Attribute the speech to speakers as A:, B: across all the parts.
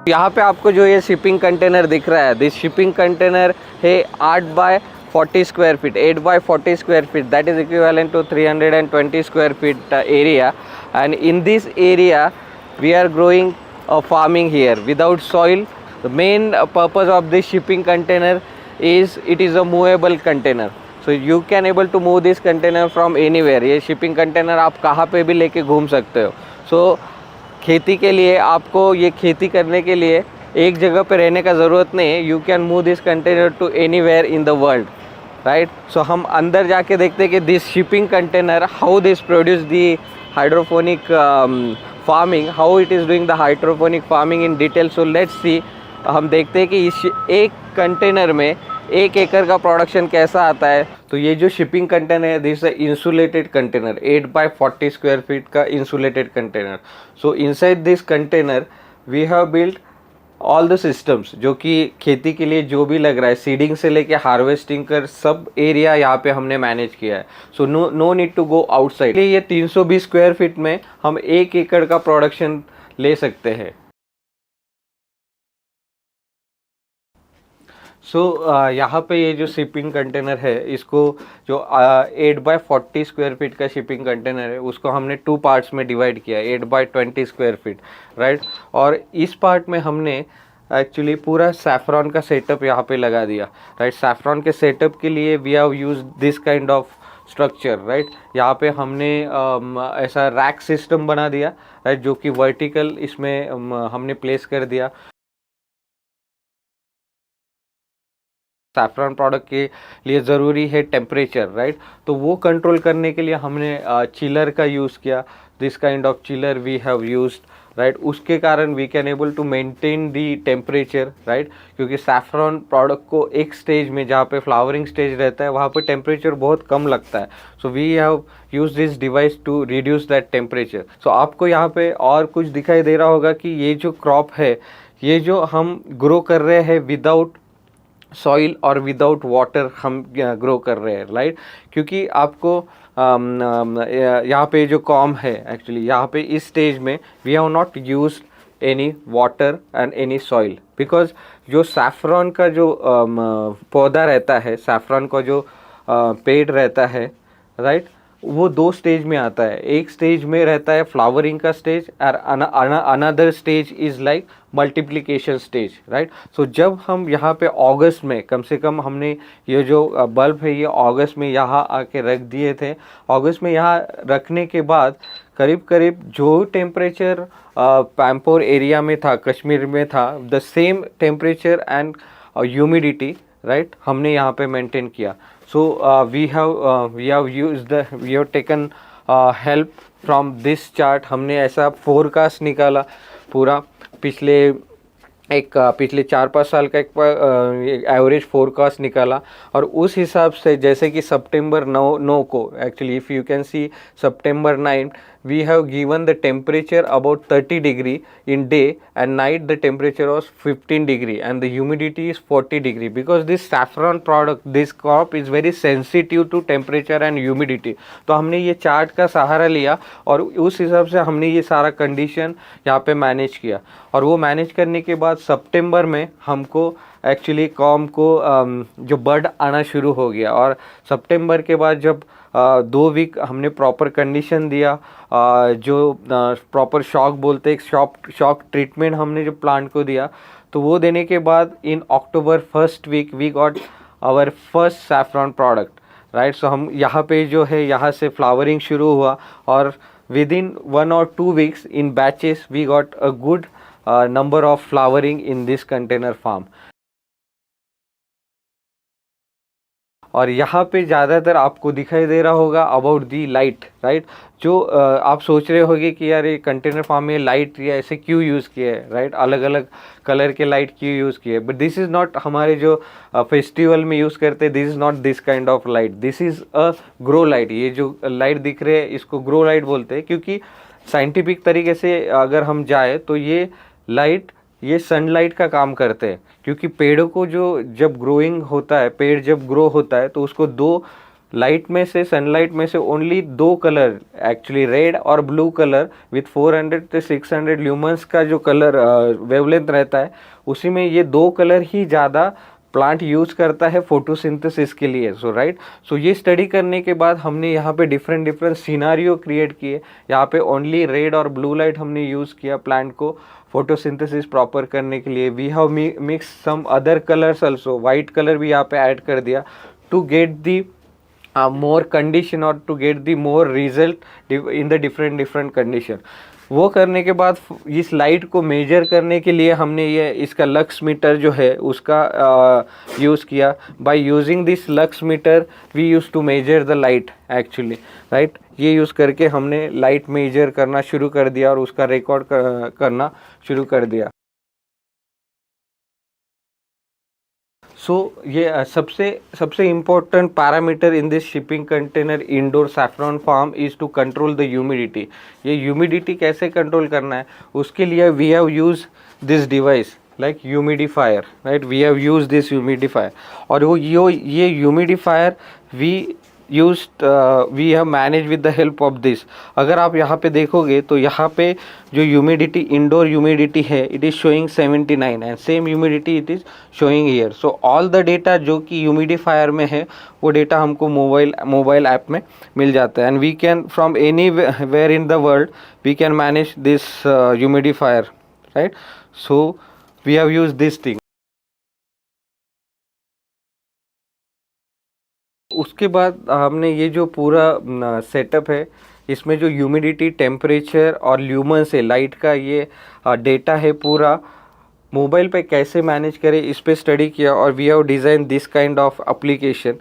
A: यहाँ पे आपको जो ये शिपिंग कंटेनर दिख रहा है, दिस शिपिंग कंटेनर है 8 by 40 square feet, 8 by 40 square feet, that is equivalent to 320 square feet area. And in this area we are growing farming here without soil. The main purpose of this shipping container is it is a movable container, so you can able to move this container from anywhere. ये shipping container आप कहाँ पे भी लेके घूम सकते हो. So खेती के लिए आपको ये खेती करने के लिए एक जगह पे रहने का ज़रूरत नहीं है. You can move this container to anywhere in the world, right. So हम अंदर जाके देखते हैं कि this shipping container how this produce the hydroponic farming, how it is doing the hydroponic farming in detail. So let's see. हम देखते हैं कि इस एक कंटेनर में 1 एकड़ का प्रोडक्शन कैसा आता है. तो ये जो शिपिंग कंटेनर है, this insulated container, 8 by 40 square feet का insulated container. So inside this container we have built all the systems, जो कि खेती के लिए जो भी लग रहा है, सीडिंग से लेके हार्वेस्टिंग कर सब एरिया यहाँ पे हमने मैनेज किया है. So no need to go outside. ये 320 स्क्वायर फीट में हम 1 एकड़ का प्रोडक्शन ले सकते हैं. सो यहाँ पे ये जो शिपिंग कंटेनर है, इसको जो 8 by 40 स्क्वायर फीट का शिपिंग कंटेनर है, उसको हमने 2 पार्ट्स में डिवाइड किया, 8 by 20 स्क्वायर फीट, राइट. और इस पार्ट में हमने एक्चुअली पूरा सैफरॉन का सेटअप यहाँ पे लगा दिया, राइट. सैफरॉन के सेटअप के लिए we have use this kind of structure, right. यहाँ पे हमने ऐसा रैक सिस्टम बना दिया, राइट, जो कि वर्टिकल इसमें हमने प्लेस कर दिया. सैफरॉन प्रोडक्ट के लिए ज़रूरी है टेम्परेचर, राइट. तो वो कंट्रोल करने के लिए हमने चिलर का यूज़ किया. This kind of chiller we have used, right. उसके कारण we can able to maintain the temperature, right. क्योंकि सैफरॉन प्रोडक्ट को एक स्टेज में, जहाँ पे फ्लावरिंग स्टेज रहता है, वहाँ पे टेम्परेचर बहुत कम लगता है. So we have use this device to reduce that temperature. So आपको यहाँ पे और कुछ दिखाई दे रहा होगा कि ये जो क्रॉप है, ये जो हम ग्रो कर रहे हैं विदाउट सॉइल और विदाउट वाटर हम ग्रो कर रहे हैं, राइट. क्योंकि आपको यहाँ पे जो कॉम है, एक्चुअली यहाँ पे इस स्टेज में we have not used any water and any soil, because जो सैफरॉन का जो पौधा रहता है, सैफरॉन का जो पेड़ रहता है, राइट, वो 2 स्टेज में आता है. एक स्टेज में रहता है फ्लावरिंग का स्टेज, और another stage is like multiplication stage, right. So जब हम यहाँ पे अगस्त में, कम से कम हमने ये जो बल्ब है ये अगस्त में यहाँ आके रख दिए थे. अगस्त में यहाँ रखने के बाद करीब करीब जो टेम्परेचर पैम्पोर एरिया में था, कश्मीर में था, the same temperature and humidity, right, हमने यहाँ पे मेंटेन किया. So we have taken help from this chart. हमने ऐसा फोरकास्ट निकाला पूरा पिछले 4-5 साल का एक एवरेज फोरकास्ट निकाला. और उस हिसाब से, जैसे कि सितंबर 9 को, actually if you can see September 9, we have given the temperature about 30 degree in day, and night the temperature was 15 degree and the humidity is 40 degree, because this saffron product, this crop is very sensitive to temperature and humidity. तो हमने ये chart का सहारा लिया और उस हिसाब से हमने ये सारा कंडीशन यहाँ पे मैनेज किया. और वो मैनेज करने के बाद सितंबर में हमको एक्चुअली कॉम को जो बर्ड आना शुरू हो गया. और सितंबर के बाद जब 2 वीक हमने प्रॉपर कंडीशन दिया, जो प्रॉपर शॉक बोलते हैं, शॉक ट्रीटमेंट हमने जो प्लांट को दिया, तो वो देने के बाद in October first week we got our first saffron product, right. So हम यहाँ पे जो है, यहाँ से फ्लावरिंग शुरू हुआ और within 1 or 2 weeks in batches we got a good number of flowering in this container farm. और यहाँ पे ज़्यादातर आपको दिखाई दे रहा होगा अबाउट दी लाइट, राइट. जो आप सोच रहे होगे कि यार ये कंटेनर फार्म में लाइट या ऐसे क्यों यूज़ किए है, राइट, अलग अलग कलर के लाइट क्यों यूज़ किए. बट दिस इज़ नॉट हमारे जो फेस्टिवल में यूज़ करते हैं, this is not this kind of light, this is a grow light. ये जो लाइट दिख रहे हैं इसको ग्रो लाइट बोलते हैं, क्योंकि साइंटिफिक तरीके से अगर हम जाए तो ये लाइट, ये सनलाइट का काम करते हैं. क्योंकि पेड़ों को जो जब ग्रोइंग होता है, पेड़ जब ग्रो होता है तो उसको 2 लाइट में से, सनलाइट में से ओनली 2 कलर एक्चुअली, रेड और ब्लू कलर विथ 400 से 600 ल्यूमेंस का जो कलर वेवलेंथ रहता है, उसी में ये 2 कलर ही ज़्यादा प्लांट यूज़ करता है फोटोसिंथेसिस के लिए। सो राइट, सो ये स्टडी करने के बाद हमने यहाँ पे डिफरेंट डिफरेंट सिनारियो क्रिएट किए। यहाँ पे ओनली रेड और ब्लू लाइट हमने यूज़ किया प्लांट को फोटोसिंथेसिस प्रॉपर करने के लिए। We have mix some other colours also, white colour भी यहाँ पे ऐड कर दिया to get the more condition or to get the more result in the different condition। वो करने के बाद इस लाइट को मेजर करने के लिए हमने ये इसका लक्स मीटर जो है उसका यूज़ किया। By using this lux meter we use to measure the light actually, right. ये यूज़ करके हमने लाइट मेजर करना शुरू कर दिया और उसका रिकॉर्ड करना शुरू कर दिया। सो ये सबसे important parameter in this shipping container indoor saffron farm is to control the humidity. ये ह्यूमिडिटी कैसे कंट्रोल करना है, उसके लिए we have use this device like humidifier, right. We have use this humidifier, और वो ये humidifier we have manage with the help of this. अगर आप यहाँ पे देखोगे तो यहाँ पे जो ह्यूमिडिटी, इंडोर ह्यूमिडिटी है, it is showing 79 and same humidity it is showing here. So all the data जो कि ह्यूमिडिफायर में है वो डेटा हमको मोबाइल ऐप में मिल जाता है, and we can from anywhere in the world we can manage this humidifier, right. So we have use this thing. उसके बाद हमने ये जो पूरा सेटअप है, इसमें जो ह्यूमिडिटी, टेम्परेचर और ल्यूमेंस है, लाइट का ये डेटा है, पूरा मोबाइल पे कैसे मैनेज करें इस पे स्टडी किया। और we have design this kind of application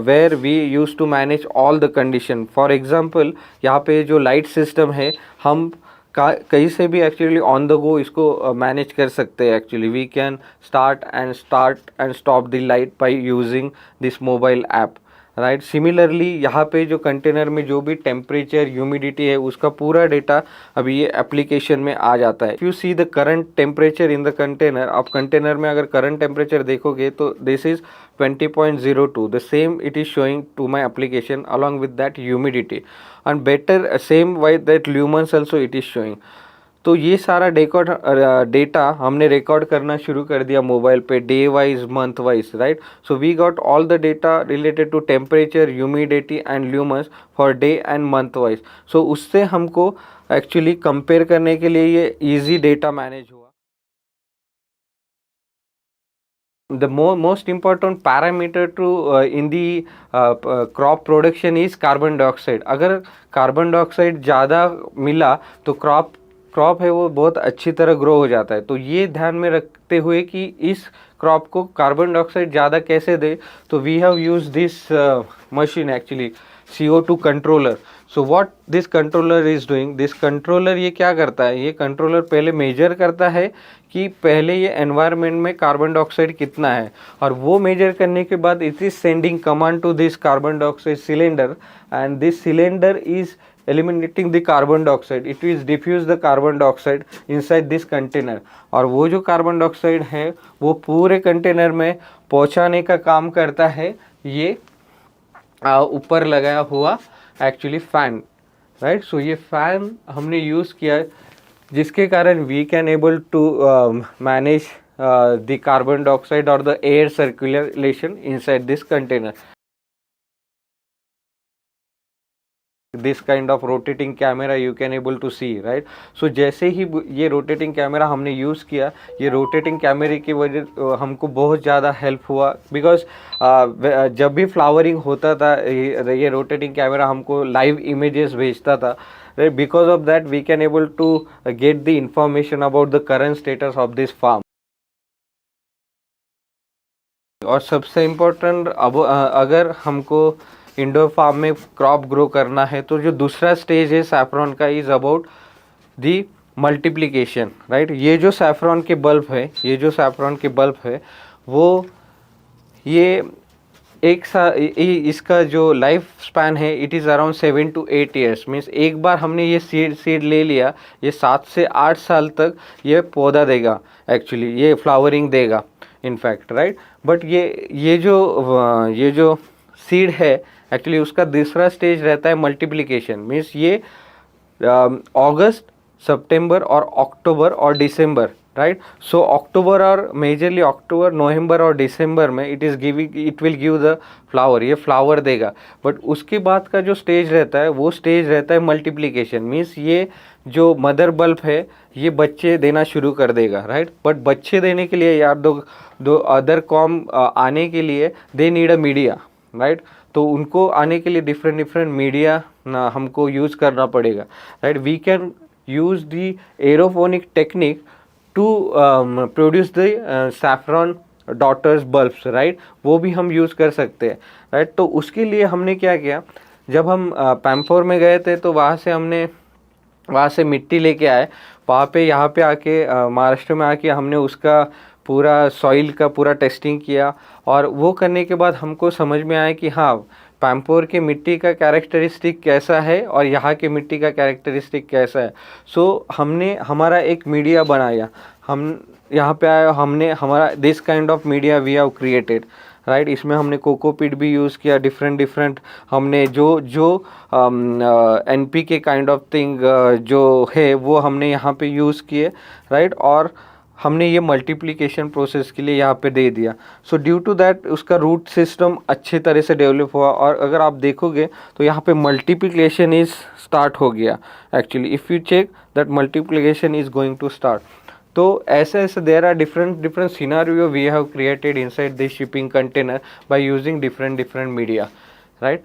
A: where we use to manage all the condition. For example यहाँ पे जो लाइट सिस्टम है, हम कहीं से भी एक्चुअली ऑन द गो इसको मैनेज कर सकते हैं। Actually we can start and stop the light by using this mobile app, right. Similarly यहाँ पे जो कंटेनर में जो भी टेम्परेचर, ह्यूमिडिटी है, उसका पूरा डेटा अभी ये एप्लीकेशन में आ जाता है। If you see the current temperature in the container, आप कंटेनर में अगर करंट टेम्परेचर देखोगे तो this is 20.02, the same it is showing to my application along with that humidity, and better same way that lumens also it is showing। तो ये सारा data हमने record करना शुरू कर दिया मोबाइल पे, day wise, month wise, right. So we got all the data related to temperature, humidity and lumens for day and month wise. So उससे हमको एक्चुअली कंपेयर करने के लिए ये इजी डेटा मैनेज हुआ। The most important parameter to in the crop production is carbon dioxide। अगर carbon dioxide ज़्यादा मिला तो क्रॉप है वो बहुत अच्छी तरह ग्रो हो जाता है। तो ये ध्यान में रखते हुए कि इस क्रॉप को कार्बन डाइऑक्साइड ज़्यादा कैसे दे, तो we have use this machine actually, CO2 controller. So what this controller is doing, this controller ये क्या करता है, ये कंट्रोलर पहले मेजर करता है कि पहले ये एनवायरनमेंट में कार्बन डाइऑक्साइड कितना है, और वो मेजर करने के बाद it is sending command to this carbon dioxide cylinder, and this cylinder is eliminating the carbon dioxide, it will diffuse the carbon dioxide inside this container। और वो जो कार्बन डाइऑक्साइड है वो पूरे कंटेनर में पहुंचाने का काम करता है ये ऊपर लगाया हुआ एक्चुअली फैन, राइट। सो ये फैन हमने यूज़ किया जिसके कारण we can able to manage the carbon dioxide और the air circulation inside this container. This kind of rotating camera you can able to see, right. So जैसे ही ये rotating camera हमने यूज़ किया, ये रोटेटिंग कैमरे की वजह हमको बहुत ज़्यादा हेल्प हुआ, बिकॉज जब भी फ्लावरिंग होता था ये रोटेटिंग कैमरा हमको लाइव इमेजेस भेजता था, right. Because of that we can able to get the information about the current status of this farm. और सबसे इम्पोर्टेंट, अब अगर हमको इंडोर फार्म में क्रॉप ग्रो करना है तो जो दूसरा स्टेज है सैफरॉन का is about the multiplication, right. ये जो सैफरॉन के बल्ब है वो ये इसका जो लाइफ स्पैन है it is around 7 to 8 years। Means एक बार हमने ये सीड ले लिया, ये 7 से 8 साल तक ये पौधा देगा, एक्चुअली ये फ्लावरिंग देगा इनफैक्ट, राइट। बट ये जो सीड है एक्चुअली उसका दूसरा स्टेज रहता है मल्टीप्लिकेशन, मीन्स ये अगस्त, सितंबर और अक्टूबर और दिसंबर, राइट। सो अक्टूबर और मेजरली अक्टूबर, नवंबर और दिसंबर में it will give the flower, ये फ्लावर देगा। बट उसके बाद का जो स्टेज रहता है वो स्टेज रहता है मल्टीप्लिकेशन, मीन्स ये जो मदर बल्ब है ये बच्चे देना शुरू कर देगा, राइट। बट बच्चे देने के लिए यार दो अदर कॉम आने के लिए they need a media, right. तो उनको आने के लिए डिफरेंट मीडिया ना हमको यूज़ करना पड़ेगा, right. We can use the aeroponic technique to produce the saffron daughters bulbs, right. वो भी हम यूज़ कर सकते हैं, राइट। तो उसके लिए हमने क्या किया, जब हम पैम्पोर में गए थे तो वहाँ से मिट्टी लेके आए, वहाँ पे यहाँ पे आके महाराष्ट्र में आके हमने उसका पूरा सॉइल का पूरा टेस्टिंग किया। और वो करने के बाद हमको समझ में आया कि हाँ, पैम्पोर के मिट्टी का कैरेक्टरिस्टिक कैसा है और यहाँ के मिट्टी का कैरेक्टरिस्टिक कैसा है। सो हमने हमारा एक मीडिया बनाया, हम यहाँ पे आए, हमने हमारा this kind of media we have created, right. इसमें हमने कोकोपीट भी यूज़ किया, डिफरेंट हमने जो NPK काइंड ऑफ थिंग जो है वो हमने यहाँ पे यूज़ किए, राइट। और हमने ये मल्टीप्लिकेशन प्रोसेस के लिए यहाँ पे दे दिया। सो ड्यू टू दैट उसका रूट सिस्टम अच्छे तरह से डेवलप हुआ। और अगर आप देखोगे तो यहाँ पे मल्टीप्लिकेशन इज स्टार्ट हो गया actually, if you check that multiplication is going to start. तो ऐसे there are different scenario we have created inside this shipping container by using different media, right.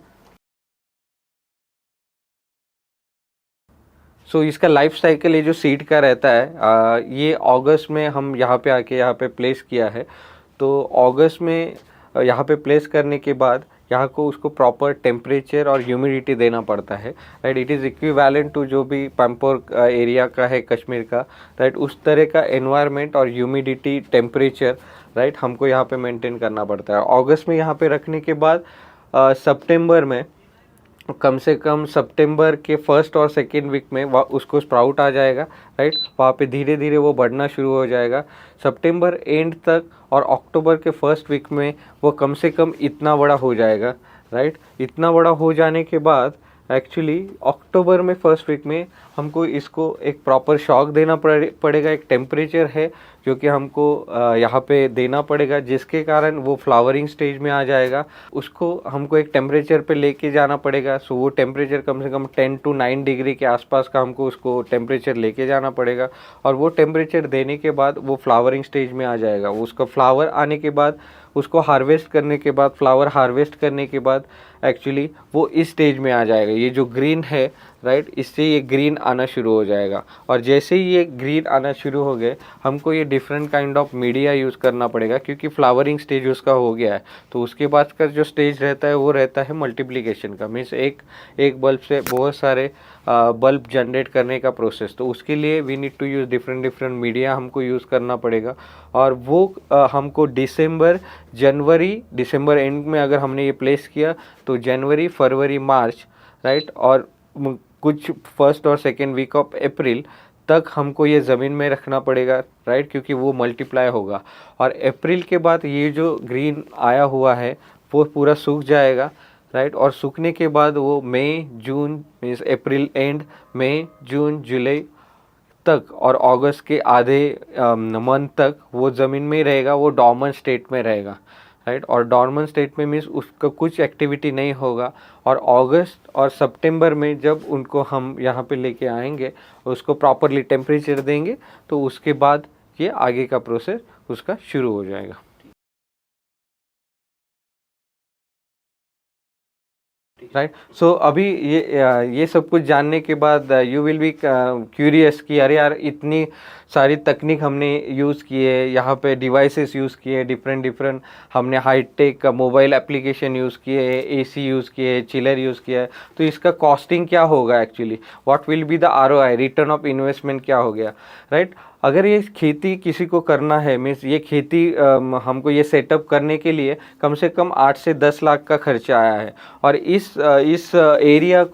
A: So इसका लाइफ साइकिल ये जो seed का रहता है ये अगस्त में हम यहाँ पे आके यहाँ पे प्लेस किया है। तो अगस्त में यहाँ पे प्लेस करने के बाद यहाँ को उसको प्रॉपर टेम्परेचर और ह्यूमिडिटी देना पड़ता है, right. It is equivalent to जो भी पैम्पोर एरिया का है कश्मीर का, राइट। उस तरह का एनवायरनमेंट और ह्यूमिडिटी टेम्परेचर, राइट, हमको यहाँ पे मेंटेन करना पड़ता है। अगस्त में यहाँ पे रखने के बाद सितंबर में कम से कम सितंबर के फर्स्ट और सेकेंड वीक में उसको स्प्राउट आ जाएगा, राइट। वहाँ पे धीरे धीरे वो बढ़ना शुरू हो जाएगा सितंबर एंड तक। और अक्टूबर के फर्स्ट वीक में वो कम से कम इतना बड़ा हो जाएगा, राइट। इतना बड़ा हो जाने के बाद एक्चुअली अक्टूबर में फर्स्ट वीक में हमको इसको एक प्रॉपर शॉक देना पड़ेगा। एक टेम्परेचर है जो कि हमको यहाँ पे देना पड़ेगा, जिसके कारण वो फ्लावरिंग स्टेज में आ जाएगा। उसको हमको एक टेम्परेचर पे लेके जाना पड़ेगा। सो वो टेम्परेचर कम से कम 10 to 9 डिग्री के आसपास का हमको उसको टेम्परेचर लेके जाना पड़ेगा। और वो टेम्परेचर देने के बाद वो फ्लावरिंग स्टेज में आ जाएगा। उसका फ्लावर आने के बाद उसको हार्वेस्ट करने के बाद, फ्लावर हार्वेस्ट करने के बाद एक्चुअली वो इस स्टेज में आ जाएगा। ये जो ग्रीन है, राइट, इससे ये ग्रीन आना शुरू हो जाएगा। और जैसे ही ये ग्रीन आना शुरू हो गए हमको ये different kind of media use करना पड़ेगा, क्योंकि फ्लावरिंग स्टेज उसका हो गया है। तो उसके बाद का जो स्टेज रहता है वो रहता है मल्टीप्लिकेशन का, मीन्स एक बल्ब से बहुत सारे बल्ब जनरेट करने का प्रोसेस। तो उसके लिए we need to use different media हमको यूज़ करना पड़ेगा। और वो हमको दिसंबर एंड में अगर हमने ये प्लेस किया तो जनवरी, फरवरी, मार्च, राइट, और कुछ फर्स्ट और सेकेंड वीक ऑफ अप्रैल तक हमको ये ज़मीन में रखना पड़ेगा, राइट, क्योंकि वो मल्टीप्लाई होगा। और अप्रैल के बाद ये जो ग्रीन आया हुआ है वो पूरा सूख जाएगा, राइट। और सूखने के बाद वो मई, जून, मीन्स अप्रैल एंड, मई, जून, जुलाई तक और अगस्त के आधे मंथ तक वो ज़मीन में ही रहेगा, वो डॉर्मेंट स्टेट में रहेगा, राइट। और डॉर्मेंट स्टेट में मीन्स उसका कुछ एक्टिविटी नहीं होगा। और अगस्त और सितंबर में जब उनको हम यहाँ पे लेके आएंगे, उसको प्रॉपरली टेम्परेचर देंगे, तो उसके बाद ये आगे का प्रोसेस उसका शुरू हो जाएगा। राइट। सो अभी ये सब कुछ जानने के बाद यू विल बी क्यूरियस कि अरे यार इतनी सारी तकनीक हमने यूज़ किए, यहाँ पे डिवाइसेस यूज़ किए, डिफरेंट हमने हाईटेक मोबाइल एप्लीकेशन यूज़ किए, एसी यूज़ किए, चिलर यूज़ किया है, तो इसका कॉस्टिंग क्या होगा actually, what will be the ROI, return of investment क्या हो गया, राइट। अगर ये खेती किसी को करना है, मीन्स ये खेती हमको ये सेटअप करने के लिए कम से कम 8 से 10 लाख का खर्चा आया है। और इस एरिया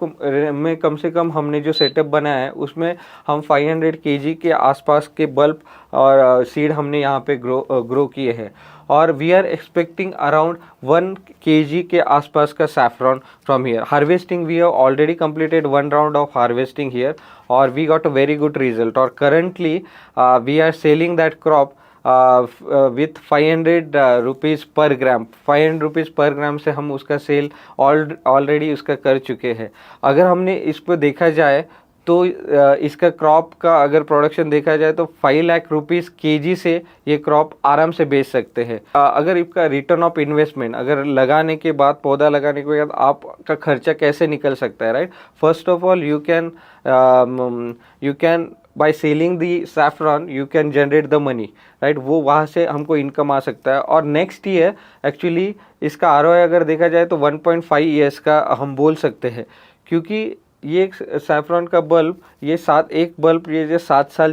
A: में कम से कम हमने जो सेटअप बनाया है उसमें हम 500 kg के आसपास आसपास के बल्ब और सीड हमने यहाँ पे ग्रो किए हैं। और we are expecting around 1 kg के आसपास का saffron from here. Harvesting we have already completed 1 round of harvesting here और we got a very good result. और currently we are selling that crop with 500 rupees per gram. 500 rupees per ग्राम से हम उसका sale already उसका कर चुके हैं। अगर हमने इस पर देखा जाए तो इसका क्रॉप का अगर प्रोडक्शन देखा जाए तो 5 लाख रुपीज़ केजी से ये क्रॉप आराम से बेच सकते हैं। अगर इसका रिटर्न ऑफ इन्वेस्टमेंट, अगर लगाने के बाद, पौधा लगाने के बाद आपका खर्चा कैसे निकल सकता है, right. First of all you can by selling the saffron you can generate the money, right. वो वहाँ से हमको इनकम आ सकता है। और नेक्स्ट ईयर एक्चुअली इसका आरओआई अगर देखा जाए तो 1.5 ईयर्स का हम बोल सकते हैं, क्योंकि ये सैफरॉन का बल्ब ये एक बल्ब ये जो 7 साल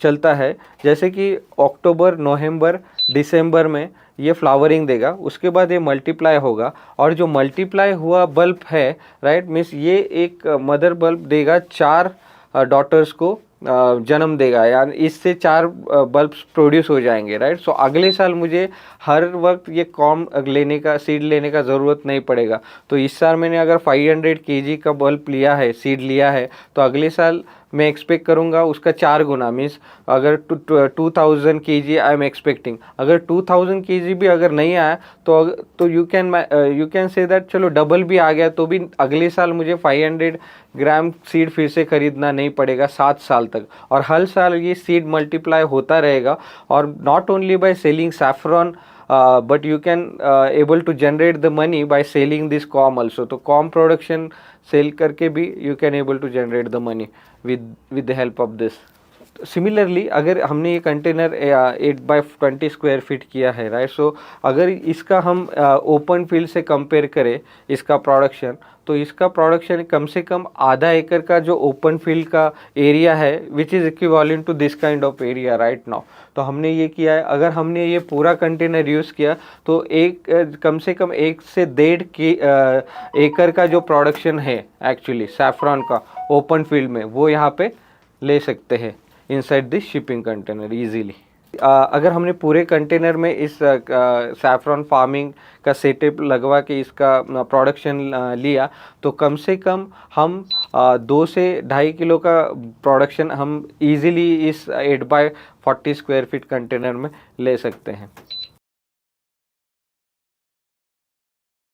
A: चलता है। जैसे कि अक्टूबर, नवंबर, दिसंबर में ये फ्लावरिंग देगा, उसके बाद ये मल्टीप्लाई होगा। और जो मल्टीप्लाई हुआ बल्ब है, राइट, मीन्स ये एक मदर बल्ब देगा, 4 डॉटर्स को जन्म देगा, यानी इससे 4 बल्ब्स प्रोड्यूस हो जाएंगे, राइट। सो अगले साल मुझे हर वक्त ये सीड लेने का ज़रूरत नहीं पड़ेगा। तो इस साल मैंने अगर 500 kg का बल्ब लिया है, सीड लिया है, तो अगले साल मैं एक्सपेक्ट करूँगा उसका 4 गुना, मीन्स अगर 2000 kg आई एम एक्सपेक्टिंग। अगर 2000 kg भी अगर नहीं आया तो यू कैन से दैट चलो डबल भी आ गया तो भी अगले साल मुझे 500 ग्राम सीड फिर से खरीदना नहीं पड़ेगा 7 साल तक। और हर साल ये सीड मल्टीप्लाई होता रहेगा। और not only by selling saffron but you can able to generate the money by selling this corm also. तो corm production sell करके भी you can able to generate the money with the help of this. Similarly अगर हमने ये container 8x20 square feet किया है, right, सो अगर इसका हम ओपन फील्ड से कंपेयर करें इसका प्रोडक्शन, तो इसका प्रोडक्शन कम से कम आधा एकड़ का जो ओपन फील्ड का एरिया है which is equivalent to this kind of area right now. तो हमने ये किया है, अगर हमने ये पूरा कंटेनर यूज़ किया तो कम से कम 1 से 1.5 एकड़ का जो प्रोडक्शन है एक्चुअली सैफरॉन का ओपन फील्ड में, वो यहाँ पे ले सकते हैं inside this shipping container easily. अगर हमने पूरे कंटेनर में इस सैफरॉन फार्मिंग का सेटअप लगवा के इसका प्रोडक्शन लिया तो कम से कम हम 2 से 2.5 किलो का प्रोडक्शन हम इजीली इस 8x40 स्क्वायर फीट कंटेनर में ले सकते हैं।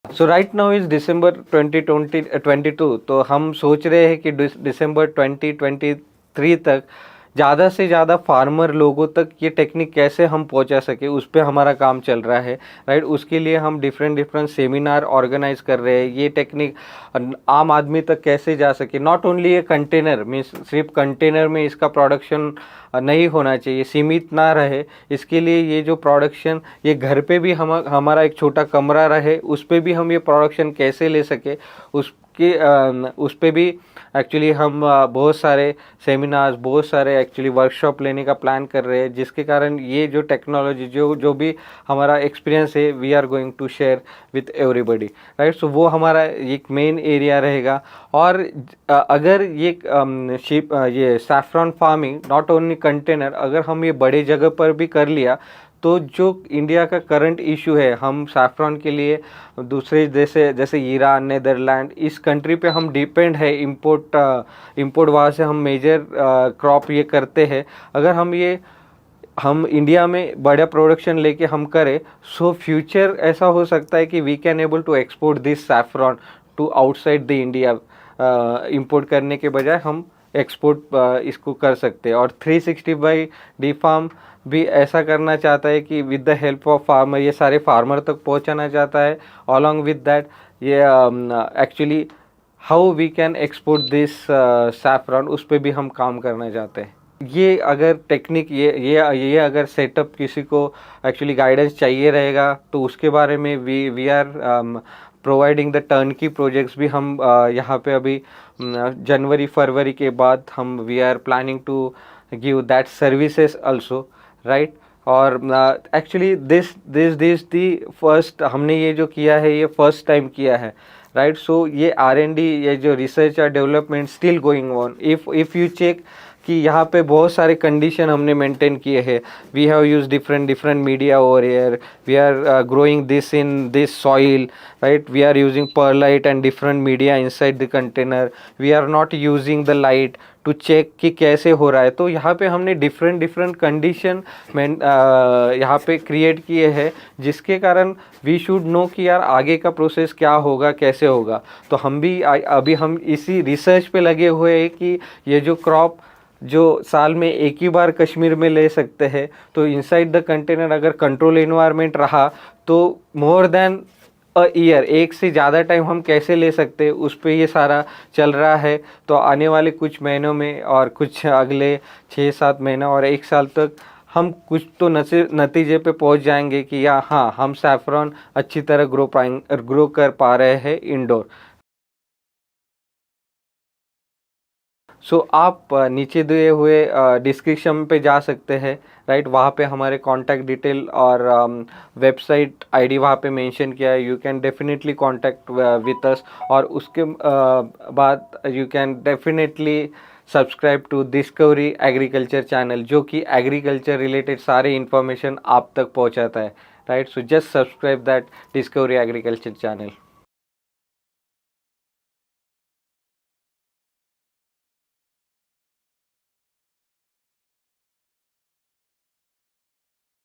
A: सो राइट नाउ इज़ दिसंबर 2022, तो हम सोच रहे हैं कि दिसंबर 2023 तक ज़्यादा से ज़्यादा फार्मर लोगों तक ये टेक्निक कैसे हम पहुंचा सके, उस पर हमारा काम चल रहा है, राइट। उसके लिए हम डिफरेंट सेमिनार ऑर्गेनाइज कर रहे हैं। ये टेक्निक आम आदमी तक कैसे जा सके, नॉट ओनली ये कंटेनर मीन्स सिर्फ कंटेनर में इसका प्रोडक्शन नहीं होना चाहिए, सीमित ना रहे। इसके लिए ये जो प्रोडक्शन ये घर पे भी हमारा एक छोटा कमरा रहे, उस पर भी हम ये प्रोडक्शन कैसे ले सके उस पर भी एक्चुअली हम बहुत सारे सेमिनार्स, बहुत सारे एक्चुअली वर्कशॉप लेने का प्लान कर रहे हैं, जिसके कारण ये जो टेक्नोलॉजी जो भी हमारा एक्सपीरियंस है we are going to share with everybody, right. So वो हमारा एक मेन एरिया रहेगा। और अगर ये saffron farming not only container, अगर हम ये बड़े जगह पर भी कर लिया तो जो इंडिया का करंट इशू है, हम सैफरॉन के लिए दूसरे जैसे ईरान, नेदरलैंड, इस कंट्री पे हम डिपेंड है, इंपोर्ट वहाँ से हम मेजर क्रॉप ये करते हैं। अगर हम इंडिया में बड़ा प्रोडक्शन लेके हम करें, सो फ्यूचर ऐसा हो सकता है कि we can able to export this saffron to outside the India. Import करने के बजाय हम एक्सपोर्ट इसको कर सकते हैं। और 360 फार्म भी ऐसा करना चाहता है कि with the help of farmer ये सारे फार्मर तक पहुंचाना चाहता है। अलॉन्ग विद दैट ये actually how we can export this saffron, उस पर भी हम काम करना चाहते हैं। ये अगर टेक्निक ये अगर सेटअप किसी को एक्चुअली गाइडेंस चाहिए रहेगा तो उसके बारे में we are providing the turnkey projects भी हम यहाँ पे अभी जनवरी-फरवरी के बाद हम we are planning to give that services also, right. और एक्चुअली दिस दी फर्स्ट हमने ये जो किया है ये फर्स्ट टाइम किया है, राइट। सो ये R&D, ये जो रिसर्च और development still going on. If you check कि यहाँ पे बहुत सारे कंडीशन हमने मेंटेन किए हैं. We have use different different media over here. We are growing this in this soil, right? We are using perlite and different media inside the container. We are not using the light to check कि कैसे हो रहा है. तो यहाँ पे हमने different different condition में यहाँ पे क्रिएट किए हैं, जिसके कारण वी शुड नो कि यार आगे का प्रोसेस क्या होगा, कैसे होगा. तो हम भी अभी हम इसी रिसर्च पे लगे हुए हैं कि ये जो क्रॉप जो साल में एक ही बार कश्मीर में ले सकते हैं, तो इनसाइड द कंटेनर अगर कंट्रोल एनवायरनमेंट रहा तो मोर देन ईयर, एक से ज़्यादा टाइम हम कैसे ले सकते हैं, उस पे ये सारा चल रहा है. तो आने वाले कुछ महीनों में और कुछ अगले 6-7 महीना और 1 साल तक हम कुछ तो नतीजे पे पहुंच जाएंगे कि या हाँ, हम सैफरॉन अच्छी तरह ग्रो कर पा रहे हैं इंडोर. सो आप नीचे दिए हुए डिस्क्रिप्शन पे जा सकते हैं, राइट? वहाँ पे हमारे कॉन्टैक्ट डिटेल और वेबसाइट आईडी वहाँ पे मेंशन किया है. You can definitely contact with us. और उसके बाद you can definitely subscribe to Discovery Agriculture channel, जो कि एग्रीकल्चर रिलेटेड सारे इन्फॉर्मेशन आप तक पहुँचाता है, right? So just subscribe that discovery Agriculture channel.